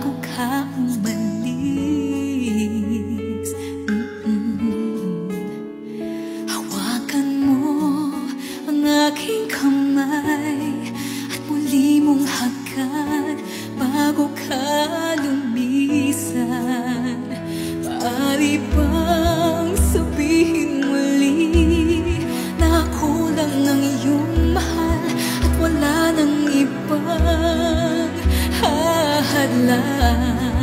bago ka umalis. Hawakan mo ang aking kamay at muli mong hagkan bago ka lumisan. Maaari bang sabihin muli na ako lang ang iyong mahal at wala nang ibang hahadlang?